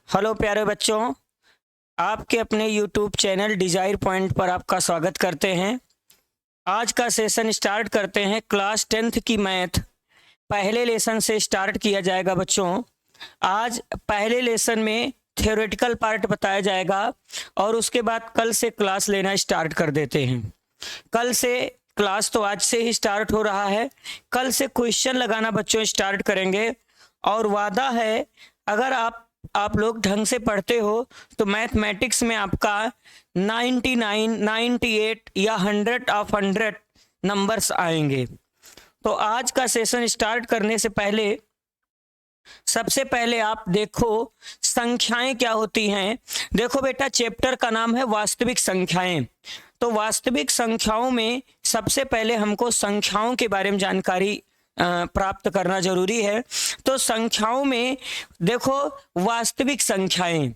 Hello प्यारे बच्चों, आपके अपने YouTube चैनल डिज़ायर पॉइंट पर आपका स्वागत करते हैं। आज का सेशन स्टार्ट करते हैं। क्लास 10th की मैथ पहले लेसन से स्टार्ट किया जाएगा बच्चों। आज पहले लेसन में थ्योरेटिकल पार्ट बताया जाएगा और उसके बाद कल से क्लास लेना स्टार्ट कर देते हैं। कल से क्लास तो आज से ही स्टार्ट हो रहा है। कल से क्वेश्चन लगाना बच्चों स्टार्ट करेंगे और वादा है अगर आप लोग ढंग से पढ़ते हो तो मैथमेटिक्स में आपका 99, 98 या 100 ऑफ 100 नंबर्स आएंगे। तो आज का सेशन स्टार्ट करने से पहले सबसे पहले आप देखो संख्याएं क्या होती हैं। देखो बेटा, चैप्टर का नाम है वास्तविक संख्याएं। तो वास्तविक संख्याओं में सबसे पहले हमको संख्याओं के बारे में जानकारी प्राप्त करना जरूरी है। तो संख्याओं में देखो वास्तविक संख्याएं।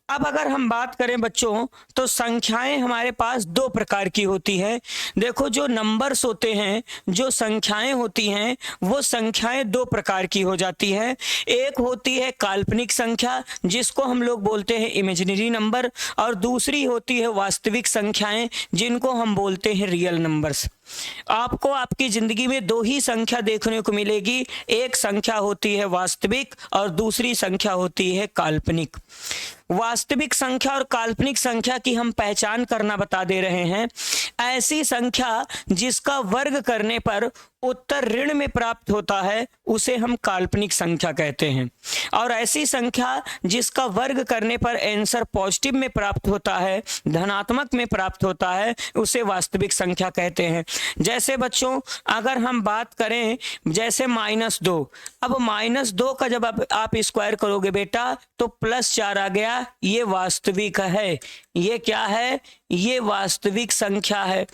अब अगर हम बात करें बच्चों तो संख्याएं हमारे पास दो प्रकार की होती हैं। देखो, जो नंबर्स होते हैं, जो संख्याएं होती हैं, वो संख्याएं दो प्रकार की हो जाती हैं। एक होती है काल्पनिक संख्या जिसको हम लोग बोलते हैं इमेजिनरी नंबर, और दूसरी होती है वास्तविक संख्याएं जिनको हम बोलते हैं रियल नंबर्स। आपको आपकी जिंदगी में दो ही संख्या देखने को मिलेगी। एक संख्या होती है वास्तविक और दूसरी संख्या होती है काल्पनिक। वास्तविक संख्या और काल्पनिक संख्या की हम पहचान करना बता दे रहे हैं। ऐसी संख्या जिसका वर्ग करने पर उत्तर ऋण में प्राप्त होता है उसे हम काल्पनिक संख्या कहते हैं, और ऐसी संख्या जिसका वर्ग करने पर आंसर पॉजिटिव में प्राप्त होता है, धनात्मक में प्राप्त होता है, उसे वास्तविक संख्या कहते हैं। जैसे बच्चों अगर हम बात करें जैसे -2, अब -2 का जब आप स्क्वायर करोगे बेटा तो +4 आ गया, ये वास्तविक है। ये क्या है? ये वास्तविक संख्या है।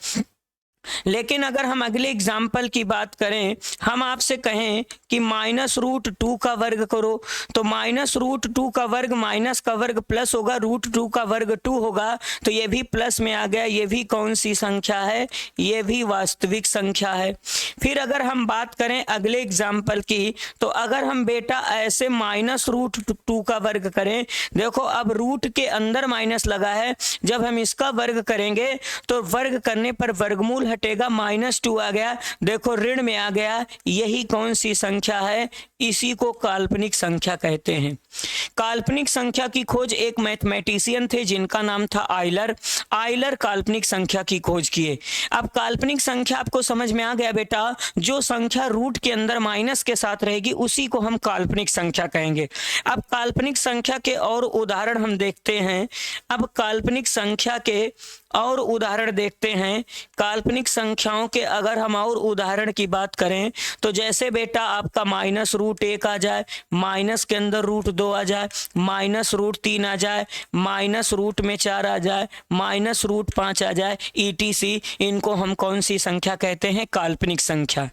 लेकिन अगर हम अगले एग्जाम्पल की बात करें, हम आपसे कहें कि -√2 का वर्ग करो, तो -√2 का वर्ग माइनस का वर्ग प्लस होगा, √2 का वर्ग 2 होगा, तो ये भी प्लस में आ गया। ये भी कौन सी संख्या है? ये भी वास्तविक संख्या है। फिर अगर हम बात करें अगले एग्जाम्पल की, तो अगर हम बेटा ऐसे -√2 का वर्ग करें, देखो अब रूट के अंदर माइनस लगा है, जब हम इसका वर्ग करेंगे तो वर्ग करने पर वर्गमूल हटेगा, -2 आ गया, देखो ऋण में आ गया। यही कौन सी संख्या है? इसी को काल्पनिक संख्या कहते हैं। काल्पनिक संख्या की खोज एक मैथमेटिशियन थे जिनका नाम था आयलर। आयलर काल्पनिक संख्या की खोज किए। अब काल्पनिक संख्या आपको समझ में आ गया बेटा, जो संख्या रूट के अंदर माइनस के साथ रहेगी उसी को हम काल्पनिक संख्या कहेंगे। अब काल्पनिक संख्या के और उदाहरण हम देखते हैं। अब काल्पनिक संख्या के और उदाहरण देखते हैं। काल्पनिक संख्याओं के अगर हम और उदाहरण की बात करें तो जैसे बेटा आपका -√1 आ जाए, माइनस के अंदर √2 आ जाए, -√3 आ जाए, -√4 आ जाए, -√5 आ जाए, ETC, इनको हम कौन सी संख्या कहते हैं? काल्पनिक संख्या।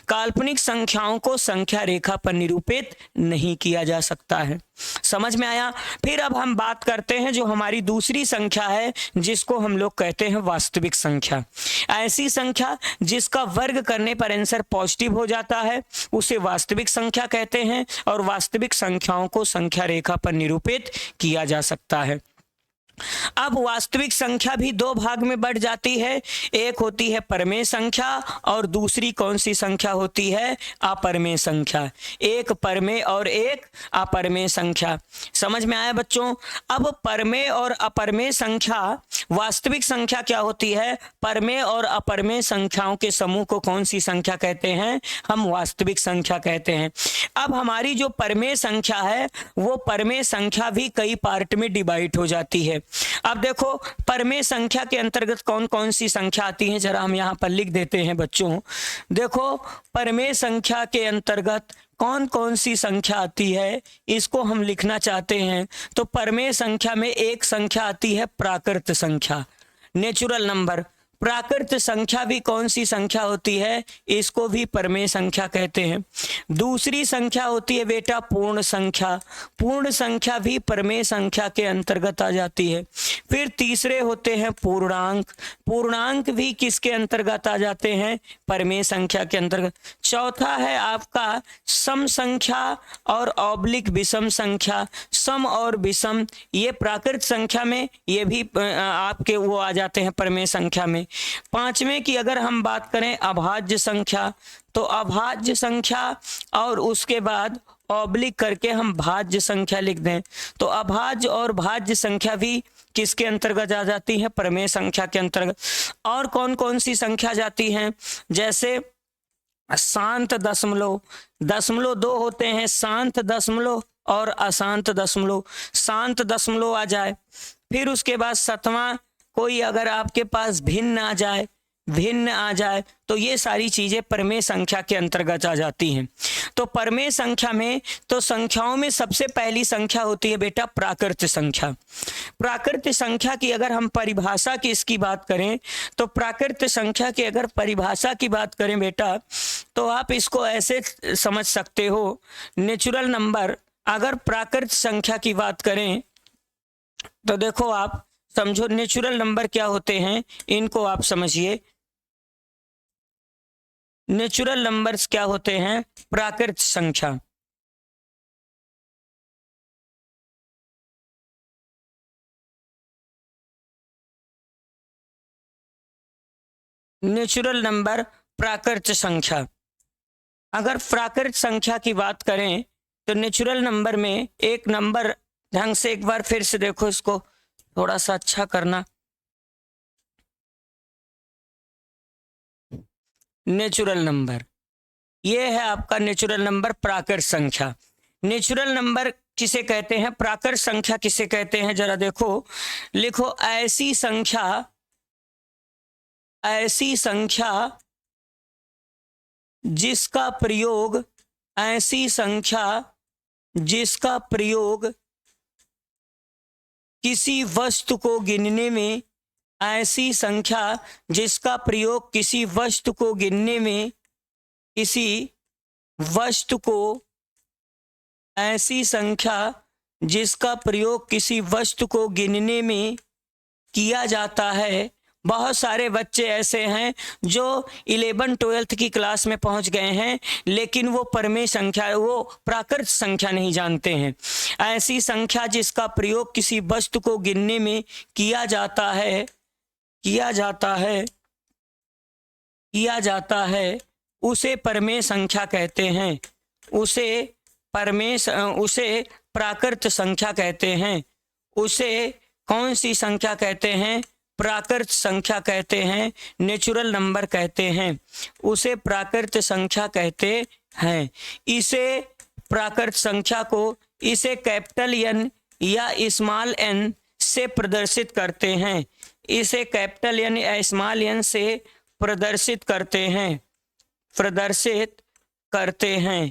काल्पनिक संख्याओं को संख्या रेखा पर निरूपित नहीं किया जा सकता है। समझ में आया? फिर अब हम बात करते हैं जो हमारी दूसरी संख्या है जिसको हम लोग कहते हैं वास्तविक संख्या। ऐसी संख्या जिसका वर्ग करने पर आंसर पॉजिटिव हो जाता है उसे वास्तविक संख्या कहते हैं, और वास्तविक संख्याओं को संख्या रेखा पर निरूपित किया जा सकता है। अब वास्तविक संख्या भी दो भाग में बढ़ जाती है। एक होती है परमेय संख्या और दूसरी कौन सी संख्या होती है? अपरमेय संख्या। एक परमेय और एक अपरमेय संख्या। समझ में आया बच्चों? अब परमेय और अपरमेय संख्या, वास्तविक संख्या क्या होती है? परमेय और अपरमेय संख्याओं के समूह को कौन सी संख्या कहते हैं? हम वास्तविक संख्या कहते हैं। अब हमारी जो परमेय संख्या है वो परमेय संख्या भी कई पार्ट में डिवाइड हो जाती है। अब देखो परमेय संख्या के अंतर्गत कौन कौन सी संख्या आती है, जरा हम यहाँ पर लिख देते हैं बच्चों। देखो परमेय संख्या के अंतर्गत कौन कौन सी संख्या आती है, इसको हम लिखना चाहते हैं। तो परमेय संख्या में एक संख्या आती है प्राकृत संख्या, नेचुरल नंबर। प्राकृत संख्या भी कौन सी संख्या होती है? इसको भी परमेय संख्या कहते हैं। दूसरी संख्या होती है बेटा पूर्ण संख्या। पूर्ण संख्या भी परमेय संख्या के अंतर्गत आ जाती है। फिर तीसरे होते हैं पूर्णांक। पूर्णांक भी किसके अंतर्गत आ जाते हैं? परमेय संख्या के अंतर्गत। चौथा है आपका सम संख्या और ऑब्लिक विषम संख्या। सम और विषम ये प्राकृत संख्या में, ये भी आपके वो आ जाते हैं परमेय संख्या में। पांचवें की अगर हम बात करें अभाज्य संख्या, तो अभाज्य संख्या और उसके बाद ऑब्लिक करके हम भाज्य संख्या लिख दें, तो अभाज्य और भाज्य संख्या भी किसके अंतर्गत आ जाती है? परमेय संख्या के अंतर्गत। और कौन कौन सी संख्या जाती हैं? जैसे शांत दशमलव, दशमलव दो होते हैं, शांत दशमलव और अशांत दशमलव। शांत दशमलव आ जाए, फिर उसके बाद सतवां कोई अगर आपके पास भिन्न आ जाए, भिन्न आ जाए, तो ये सारी चीजें परमेय संख्या के अंतर्गत आ जाती हैं। तो परमेय संख्या में, तो संख्याओं में सबसे पहली संख्या होती है बेटा प्राकृत संख्या। प्राकृत संख्या की अगर हम परिभाषा की इसकी बात करें, तो प्राकृत संख्या की अगर परिभाषा की बात करें बेटा, तो आप इसको ऐसे समझ सकते हो, नेचुरल नंबर। अगर प्राकृत संख्या की बात करें तो देखो आप समझो नेचुरल नंबर क्या होते हैं, इनको आप समझिए। नेचुरल नंबर्स क्या होते हैं? प्राकृत संख्या। नेचुरल नंबर प्राकृत संख्या। अगर प्राकृत संख्या की बात करें तो नेचुरल नंबर में एक नंबर, ढंग से एक बार फिर से देखो, इसको थोड़ा सा अच्छा करना। नेचुरल नंबर ये है आपका नेचुरल नंबर प्राकृत संख्या। नेचुरल नंबर किसे कहते हैं? प्राकृत संख्या किसे कहते हैं? जरा देखो, लिखो ऐसी संख्या, ऐसी संख्या जिसका प्रयोग, ऐसी संख्या जिसका प्रयोग किसी वस्तु को गिनने में, ऐसी संख्या जिसका प्रयोग किसी वस्तु को गिनने में, किसी वस्तु को, ऐसी संख्या जिसका प्रयोग किसी वस्तु को गिनने में किया जाता है। बहुत सारे बच्चे ऐसे हैं जो 11-12 की क्लास में पहुंच गए हैं, लेकिन वो परमेय संख्या, वो प्राकृत संख्या नहीं जानते हैं। ऐसी संख्या जिसका प्रयोग किसी वस्तु को गिनने में किया जाता है, किया जाता है, किया जाता है, उसे परमेय संख्या कहते हैं। उसे परमेय, उसे प्राकृत संख्या कहते हैं। उसे कौन सी संख्या कहते हैं? प्राकृत संख्या कहते हैं, नेचुरल नंबर कहते हैं, उसे प्राकृत संख्या कहते हैं। इसे प्राकृत संख्या को, इसे कैपिटल एन या स्मॉल एन से प्रदर्शित करते हैं। इसे कैपिटल एन या स्मॉल एन से प्रदर्शित करते हैं, प्रदर्शित करते हैं।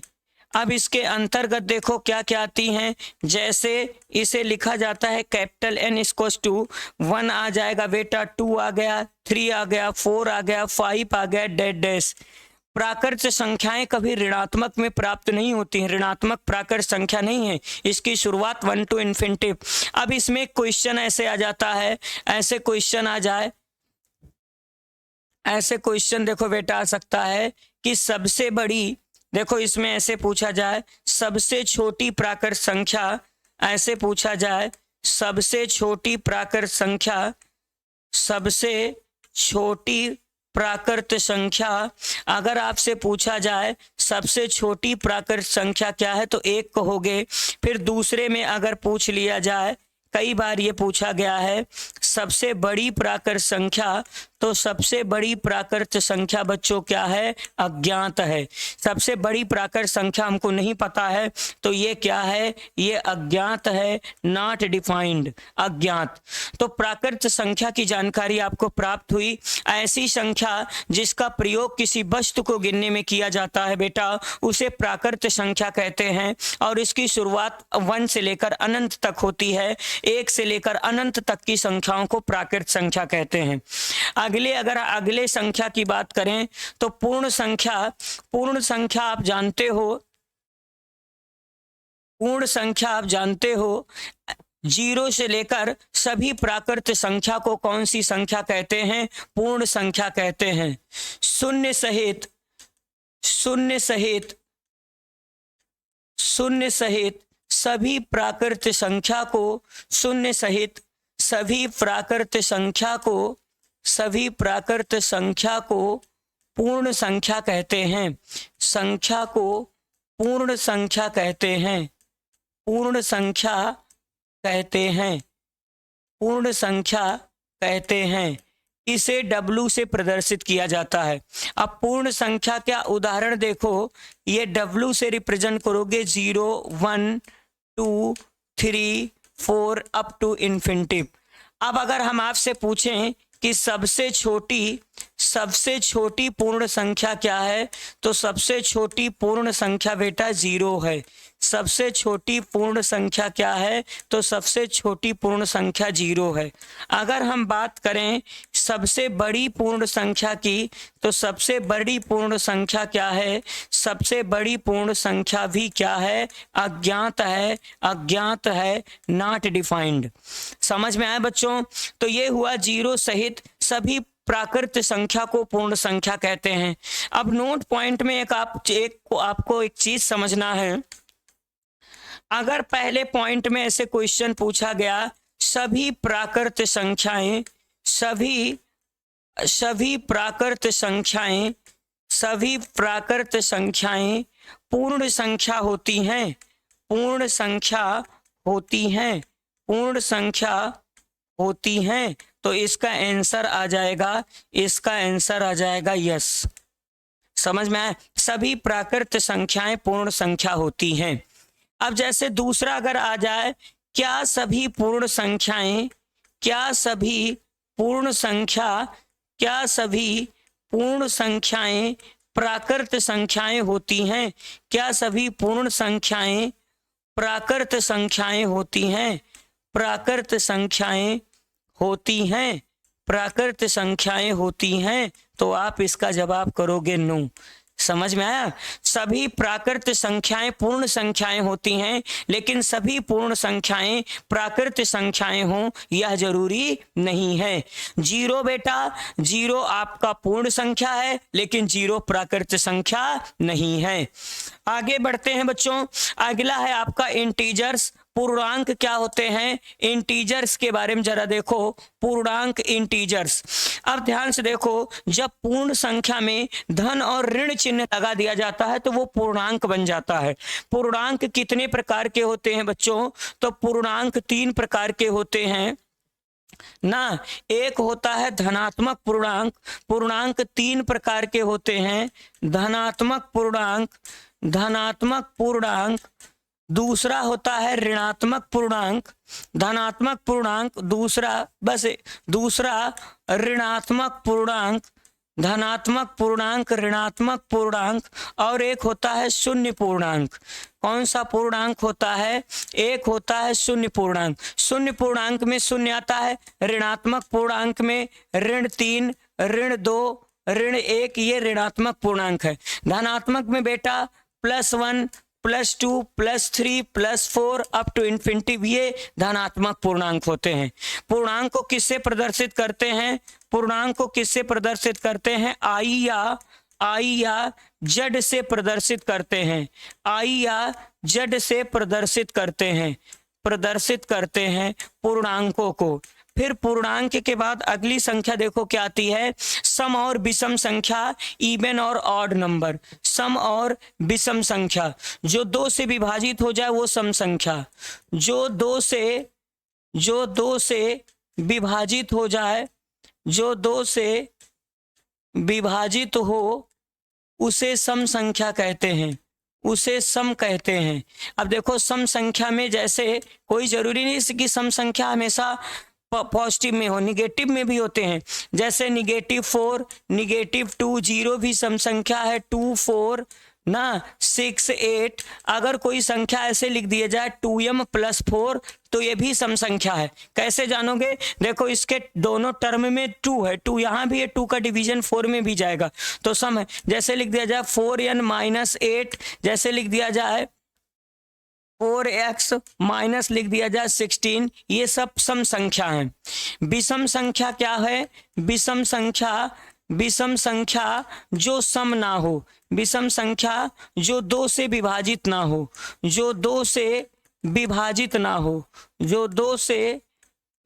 अब इसके अंतर्गत देखो क्या क्या आती हैं। जैसे इसे लिखा जाता है कैपिटल एन इक्वल्स टू 1 आ जाएगा बेटा, 2 आ गया, 3 आ गया, 4 आ गया, 5 आ गया, डैश डैश। प्राकृत संख्याएं कभी ऋणात्मक में प्राप्त नहीं होती हैं, ऋणात्मक प्राकृत संख्या नहीं है, इसकी शुरुआत 1 टू इन्फिनिटिव। अब इसमें क्वेश्चन ऐसे आ जाता है, ऐसे क्वेश्चन आ जाए, ऐसे क्वेश्चन देखो बेटा आ सकता है कि सबसे बड़ी, देखो इसमें ऐसे पूछा जाए सबसे छोटी प्राकृत संख्या, ऐसे पूछा जाए सबसे छोटी प्राकृत संख्या, सबसे छोटी प्राकृत संख्या। अगर आपसे पूछा जाए सबसे छोटी प्राकृत संख्या क्या है, तो 1 कहोगे। फिर दूसरे में अगर पूछ लिया जाए, कई बार ये पूछा गया है सबसे बड़ी प्राकृत संख्या, तो सबसे बड़ी प्राकृत संख्या बच्चों क्या है? अज्ञात है। सबसे बड़ी प्राकृत संख्या हमको नहीं पता है, तो ये क्या है? ये अज्ञात है, नॉट डिफाइंड, अज्ञात। तो प्राकृत संख्या की जानकारी आपको प्राप्त हुई। ऐसी संख्या जिसका प्रयोग किसी वस्तु को गिनने में किया जाता है बेटा, उसे प्राकृत संख्या कहते हैं, और इसकी शुरुआत 1 से लेकर अनंत तक होती है। 1 से लेकर अनंत तक की संख्याओं को प्राकृत संख्या कहते हैं। अगर अगले संख्या की बात करें तो पूर्ण संख्या आप जानते हो, पूर्ण संख्या आप जानते हो, 0 से लेकर सभी प्राकृत संख्या को कौन सी संख्या कहते हैं? पूर्ण संख्या कहते हैं। शून्य सहित सभी प्राकृत संख्या को, शून्य सहित सभी प्राकृत संख्या को पूर्ण संख्या कहते हैं। संख्या को पूर्ण संख्या कहते हैं। पूर्ण संख्या कहते हैं। इसे W से प्रदर्शित किया जाता है। अब पूर्ण संख्या क्या उदाहरण देखो, ये W से रिप्रेजेंट करोगे 0, 1, 2, 3, 4 अप टू इन्फिनिटी। अब अगर हम आपसे पूछें कि सबसे छोटी पूर्ण संख्या क्या है, तो सबसे छोटी पूर्ण संख्या बेटा 0 है। सबसे छोटी पूर्ण संख्या क्या है? तो सबसे छोटी पूर्ण संख्या 0 है। अगर हम बात करें सबसे बड़ी पूर्ण संख्या की, तो सबसे बड़ी पूर्ण संख्या क्या है? सबसे बड़ी पूर्ण संख्या भी क्या है? अज्ञात है, नॉट डिफाइंड। समझ में आया बच्चों? तो ये हुआ 0 सहित सभी प्राकृत संख्या को पूर्ण संख्या कहते हैं। अब नोट पॉइंट में आपको एक चीज समझना है। अगर पहले पॉइंट में ऐसे क्वेश्चन पूछा गया, सभी प्राकृत संख्याएं पूर्ण संख्या होती हैं, तो इसका आंसर आ जाएगा यस। समझ में आया? सभी प्राकृत संख्याएं पूर्ण संख्या होती हैं। अब जैसे दूसरा अगर आ जाए, क्या सभी पूर्ण संख्याएं प्राकृत संख्याएं होती हैं? क्या सभी पूर्ण संख्याएं प्राकृत संख्याएं होती हैं? प्राकृत संख्याएं होती हैं, तो आप इसका जवाब करोगे नो। समझ में आया? सभी प्राकृत संख्याएं पूर्ण संख्याएं होती हैं, लेकिन सभी पूर्ण संख्याएं प्राकृत संख्याएं हों यह जरूरी नहीं है। 0 बेटा, 0 आपका पूर्ण संख्या है, लेकिन 0 प्राकृत संख्या नहीं है। आगे बढ़ते हैं बच्चों। अगला है आपका इंटीजर्स। पूर्णांक क्या होते हैं? इंटीजर्स के बारे में जरा देखो। पूर्णांक, इंटीजर्स। अब ध्यान से देखो, जब पूर्ण संख्या में धन और ऋण चिन्ह लगा दिया जाता है तो वो पूर्णांक बन जाता है। पूर्णांक कितने प्रकार के होते हैं बच्चों? तो पूर्णांक 3 प्रकार के होते हैं ना। एक होता है धनात्मक पूर्णांक। पूर्णांक 3 प्रकार के होते हैं। धनात्मक पूर्णांक, दूसरा होता है ऋणात्मक पूर्णांक। धनात्मक पूर्णांक, दूसरा ऋणात्मक पूर्णांक, धनात्मक पूर्णांक, ऋणात्मक पूर्णांक, और एक होता है शून्य पूर्णांक। कौन सा पूर्णांक होता है? एक होता है शून्य पूर्णांक। शून्य पूर्णांक में शून्य आता है। ऋणात्मक पूर्णांक में ऋण 3, ऋण 2, ऋण 1, ये ऋणात्मक पूर्णांक है। धनात्मक में बेटा +1, +2, +3, +4 अप टू इन्फिनिटी, ये धनात्मक पूर्णांक होते हैं। पूर्णांक को किससे प्रदर्शित करते हैं? पूर्णांक को किससे प्रदर्शित करते हैं? आई या जेड से प्रदर्शित करते हैं। आई या जेड से प्रदर्शित करते हैं पूर्णांकों को। फिर पूर्णांक के बाद अगली संख्या देखो क्या आती है? सम और विषम संख्या, इवन और ऑड नंबर। सम और विषम संख्या, जो 2 से विभाजित हो जाए वो सम संख्या। जो 2 से विभाजित हो उसे सम संख्या कहते हैं। अब देखो, सम संख्या में जैसे कोई जरूरी नहीं कि सम संख्या हमेशा पॉजिटिव में हो, निगेटिव में भी होते हैं। जैसे -4, -2, 0 भी सम संख्या है। 2, 4, ना 6 8। अगर कोई संख्या ऐसे लिख दिया जाए 2m + 4 तो ये भी सम संख्या है। कैसे जानोगे? देखो इसके दोनों टर्म में 2 है, 2 यहाँ भी है, 2 का डिवीजन 4 में भी जाएगा तो सम है। जैसे लिख दिया जाए 4n - 8, जैसे लिख दिया जाए 4x माइनस लिख दिया जाए 16, ये सब सम संख्या है। विषम संख्या क्या है? विषम संख्या जो सम ना हो, विषम संख्या जो 2 से विभाजित ना हो, जो 2 से विभाजित ना हो, जो 2 से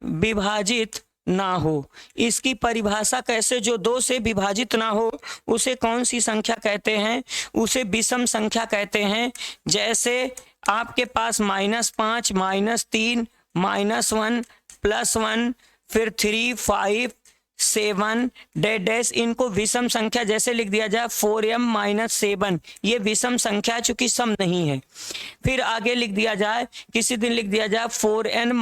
विभाजित ना हो। इसकी परिभाषा कैसे? जो 2 से विभाजित ना हो उसे कौन सी संख्या कहते हैं? उसे विषम संख्या कहते हैं। जैसे आपके पास -5 -3 -1 +1 फिर 3 5 7 डैश, इनको विषम संख्या जैसे लिख दिया जाए 4m - 7, ये विषम संख्या चूंकि सम नहीं है। फिर आगे लिख दिया जाए, किसी दिन लिख दिया जाए 4n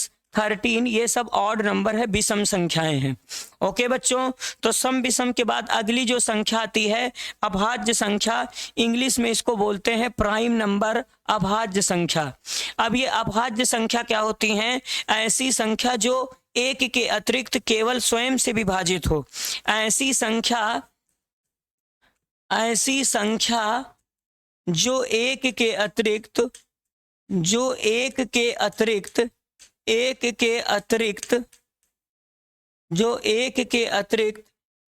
- 13, ये सब ऑड नंबर है, विषम संख्याएं हैं। ओके बच्चों, तो सम विषम के बाद अगली जो संख्या आती है अभाज्य संख्या, इंग्लिश में इसको बोलते हैं प्राइम नंबर, अभाज्य संख्या। अब ये अभाज्य संख्या क्या होती हैं? ऐसी संख्या जो 1 के अतिरिक्त केवल स्वयं से विभाजित हो। ऐसी संख्या जो 1 के अतिरिक्त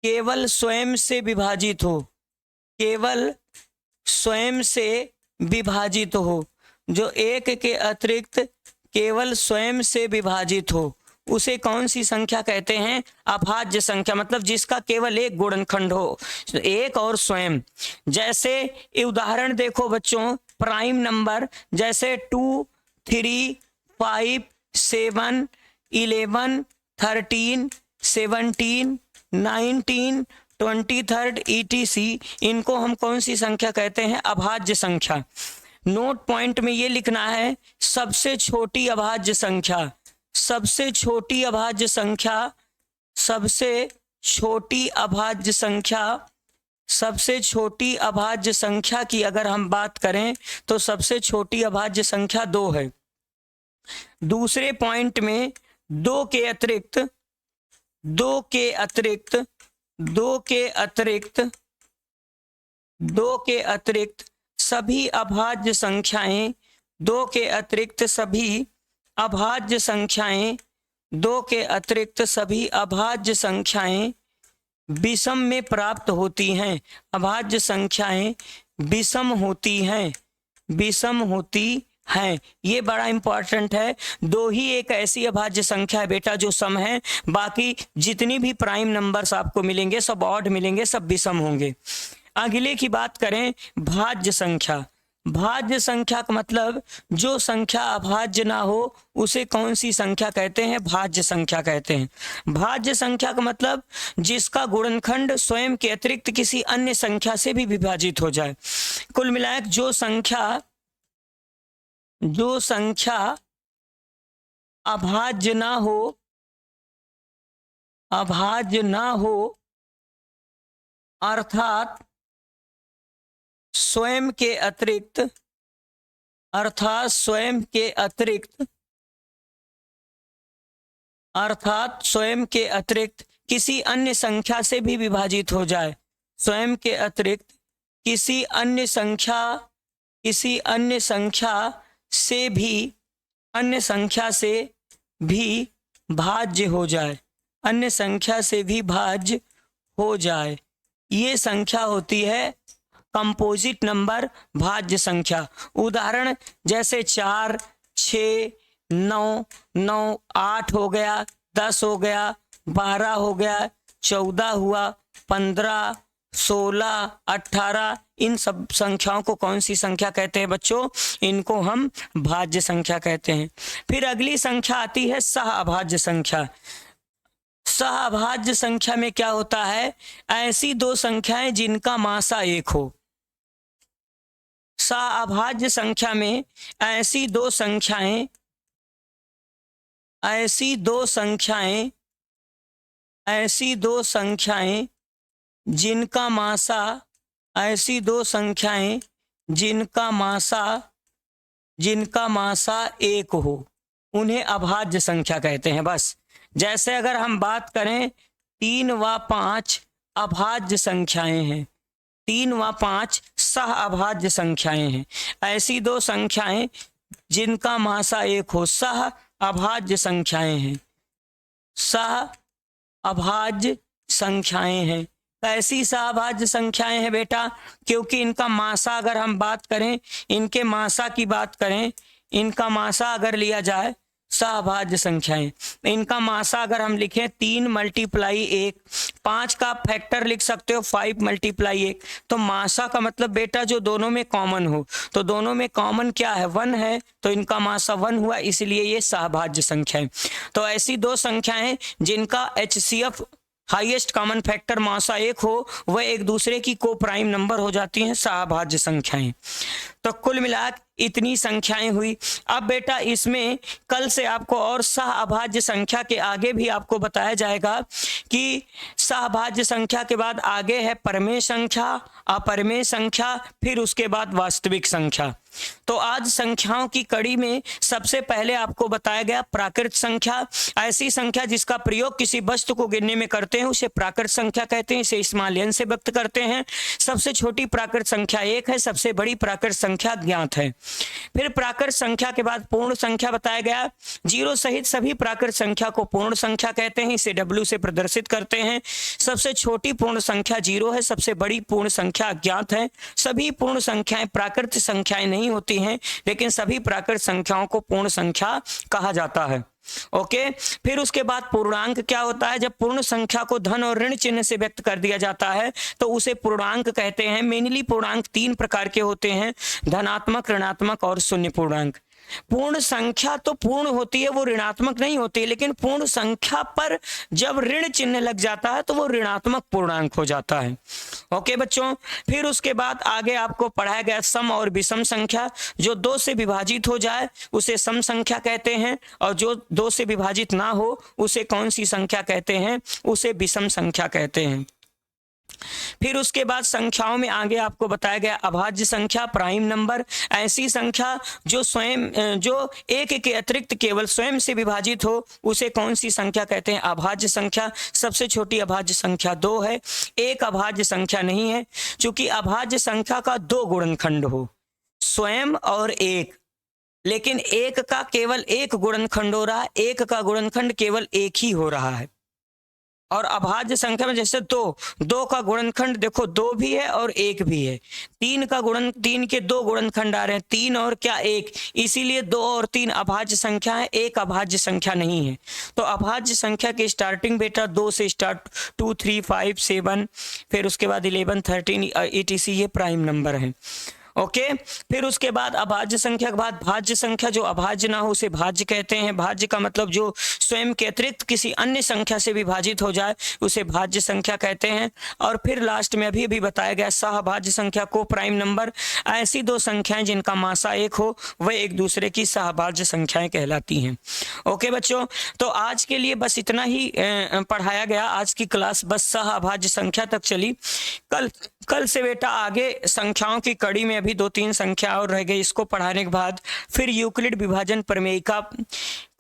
केवल स्वयं से विभाजित हो, केवल स्वयं से विभाजित हो, जो 1 के अतिरिक्त केवल स्वयं से विभाजित हो, उसे कौन सी संख्या कहते हैं? अभाज्य संख्या। मतलब जिसका केवल एक गुणनखंड हो, एक और स्वयं। जैसे उदाहरण देखो बच्चों, प्राइम नंबर जैसे 2 3 5 7 11 13 17 19 23 etc, इनको हम कौन सी संख्या कहते हैं? अभाज्य संख्या। नोट पॉइंट में ये लिखना है, सबसे छोटी अभाज्य संख्या, सबसे छोटी अभाज्य संख्या की अगर हम बात करें तो सबसे छोटी अभाज्य संख्या 2 है। दूसरे पॉइंट में 2 के अतिरिक्त सभी अभाज्य संख्याएं, 2 के अतिरिक्त सभी अभाज्य संख्याएं विषम में प्राप्त होती हैं। अभाज्य संख्याएं विषम होती हैं। ये बड़ा इंपॉर्टेंट है। 2 ही एक ऐसी अभाज्य संख्या है बेटा जो सम है, बाकी जितनी भी प्राइम नंबर्स आपको मिलेंगे सब ऑड मिलेंगे, सब विषम होंगे। अगले की बात करें, भाज्य संख्या। भाज्य संख्या का मतलब जो संख्या अभाज्य ना हो उसे कौन सी संख्या कहते हैं? भाज्य संख्या कहते हैं। भाज्य संख्या का मतलब जिसका गुणनखंड स्वयं के अतिरिक्त किसी अन्य संख्या से भी विभाजित हो जाए। कुल मिलाकर जो संख्या अभाज्य ना हो अर्थात स्वयं के अतिरिक्त किसी अन्य संख्या से भी विभाजित हो जाए, स्वयं के अतिरिक्त किसी अन्य संख्या से भी भाज्य हो जाए, ये संख्या होती है कंपोजिट नंबर, भाज्य संख्या। उदाहरण जैसे 4 6 9 9 8 हो गया, 10 हो गया, 12 हो गया, 14 हुआ, 15 16 18, इन सब संख्याओं को कौन सी संख्या कहते हैं बच्चों? इनको हम भाज्य संख्या कहते हैं। फिर अगली संख्या आती है सहअभाज्य संख्या। सहअभाज्य संख्या में क्या होता है? ऐसी 2 संख्याएं जिनका मासा 1 हो। सहअभाज्य संख्या में ऐसी दो संख्याएं जिनका मासा ऐसी दो संख्याएं जिनका मासा एक हो उन्हें अभाज्य संख्या कहते हैं। बस जैसे अगर हम बात करें 3 व 5 अभाज्य संख्याएं हैं, 3 व 5 सह अभाज्य संख्याएं हैं। ऐसी दो संख्याएं जिनका मासा एक हो सह अभाज्य संख्याएं हैं, सह अभाज्य संख्याएं हैं। कैसी सहअभाज्य संख्याएं हैं बेटा? क्योंकि इनका मासा अगर हम बात करें, इनके मासा की बात करें, इनका मासा अगर लिया जाए सहअभाज्य संख्याएं, इनका मासा अगर हम लिखें 3 मल्टीप्लाई 1, 5 का फैक्टर लिख सकते हो 5 मल्टीप्लाई 1, तो मासा का मतलब बेटा जो दोनों में कॉमन हो, तो दोनों में कॉमन क्या है? 1 है, तो इनका मासा 1 हुआ, इसलिए ये सहअभाज्य संख्या है। तो ऐसी दो संख्याएं जिनका HCF हाईएस्ट कॉमन फैक्टर मासा 1 हो वह एक दूसरे की को प्राइम नंबर हो जाती हैं सहअभाज्य संख्याएं। तो कुल मिलाकर इतनी संख्याएं हुई। अब बेटा इसमें कल से आपको और सहअभाज्य संख्या के आगे भी आपको बताया जाएगा कि सहअभाज्य संख्या के बाद आगे है परमेय संख्या, अपरमेय संख्या, फिर उसके बाद वास्तविक संख्या। तो आज संख्याओं की कड़ी में सबसे पहले आपको बताया गया प्राकृत संख्या। ऐसी संख्या जिसका प्रयोग किसी वस्तु को गिनने में करते हैं उसे प्राकृत संख्या कहते हैं, इसे स्मॉल n से व्यक्त करते हैं। सबसे छोटी प्राकृत संख्या 1 है, सबसे बड़ी प्राकृत संख्या ज्ञात है। फिर प्राकृत संख्या के बाद पूर्ण संख्या बताया गया। 0 सहित सभी प्राकृत संख्या को पूर्ण संख्या कहते हैं, इसे W से प्रदर्शित करते हैं। सबसे छोटी पूर्ण संख्या 0 है, सबसे बड़ी पूर्ण संख्या अज्ञात है। सभी पूर्ण संख्याएं प्राकृत संख्याएं नहीं होती हैं, लेकिन सभी प्राकृत संख्याओं को पूर्ण संख्या कहा जाता है। ओके, फिर उसके बाद पूर्णांक क्या होता है? जब पूर्ण संख्या को धन और ऋण चिन्ह से व्यक्त कर दिया जाता है तो उसे पूर्णांक कहते हैं। मेनली पूर्णांक 3 प्रकार के होते हैं, धनात्मक, ऋणात्मक और शून्य पूर्णांक। पूर्ण संख्या तो पूर्ण होती है, वो ऋणात्मक नहीं होती, लेकिन पूर्ण संख्या पर जब ऋण चिन्ह लग जाता है तो वो ऋणात्मक पूर्णांक हो जाता है। ओके बच्चों, फिर उसके बाद आगे आपको पढ़ाया गया सम और विषम संख्या। जो 2 से विभाजित हो जाए उसे सम संख्या कहते हैं, और जो 2 से विभाजित ना हो उसे कौन सी संख्या कहते हैं? उसे विषम संख्या कहते हैं। फिर उसके बाद संख्याओं में आगे आपको बताया गया अभाज्य संख्या, प्राइम नंबर। ऐसी संख्या जो एक के अतिरिक्त केवल स्वयं से विभाजित हो उसे कौन सी संख्या कहते हैं? अभाज्य संख्या। सबसे छोटी अभाज्य संख्या 2 है, एक अभाज्य संख्या नहीं है। चूंकि अभाज्य संख्या का 2 गुणनखंड हो, स्वयं और एक, लेकिन एक का केवल एक गुणनखंड हो रहा है, एक का गुणनखंड केवल एक ही हो रहा है। और अभाज्य संख्या में जैसे 2 का गुणनखंड देखो 2 भी है और 1 भी है। 3 के 2 गुणनखंड आ रहे हैं, 3 और क्या 1, इसीलिए 2 और 3 अभाज्य संख्या है, एक अभाज्य संख्या नहीं है। तो अभाज्य संख्या की स्टार्टिंग बेटा 2 से स्टार्ट, 2 3 5 7, फिर उसके बाद 11 13 etc, ये प्राइम नंबर है। ओके, फिर उसके बाद अभाज्य संख्या के बाद भाज्य संख्या। जो अभाज्य ना हो उसे भाज्य कहते हैं। भाज्य का मतलब जो स्वयं के अतिरिक्त किसी अन्य संख्या से विभाजित हो जाए उसे भाज्य संख्या कहते हैं। और फिर लास्ट में अभी बताया गया सहभाज्य संख्या को प्राइम नंबर। ऐसी दो संख्याएं जिनका मासा 1 हो वह एक दूसरे की सहभाज्य संख्याएं कहलाती हैं। ओके बच्चों, तो आज के लिए बस इतना ही पढ़ाया गया। आज की क्लास बस सहभाज्य संख्या तक चली। कल से बेटा आगे संख्याओं की कड़ी में अभी 2-3 संख्या और रह गई, इसको पढ़ाने के बाद फिर यूक्लिड विभाजन प्रमेय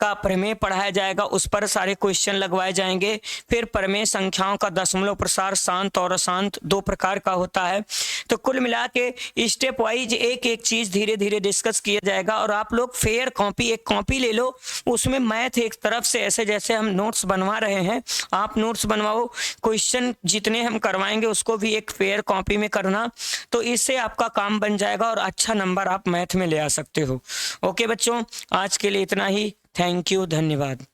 का प्रमेय पढ़ाया जाएगा, उस पर सारे क्वेश्चन लगवाए जाएंगे। फिर प्रमेय संख्याओं का दशमलव प्रसार शांत और अशांत 2 प्रकार का होता है। तो कुल मिला के स्टेप वाइज एक एक चीज धीरे धीरे डिस्कस किया जाएगा। और आप लोग फेयर कॉपी, एक कॉपी ले लो, उसमें मैथ एक तरफ से ऐसे जैसे हम नोट्स बनवा रहे हैं आप नोट्स बनवाओ, क्वेश्चन जितने हम करवाएंगे उसको भी एक फेयर कॉपी में करना, तो इससे आपका काम बन जाएगा और अच्छा नंबर आप मैथ में ले आ सकते हो। ओके बच्चों, आज के लिए इतना ही। थैंक यू, धन्यवाद।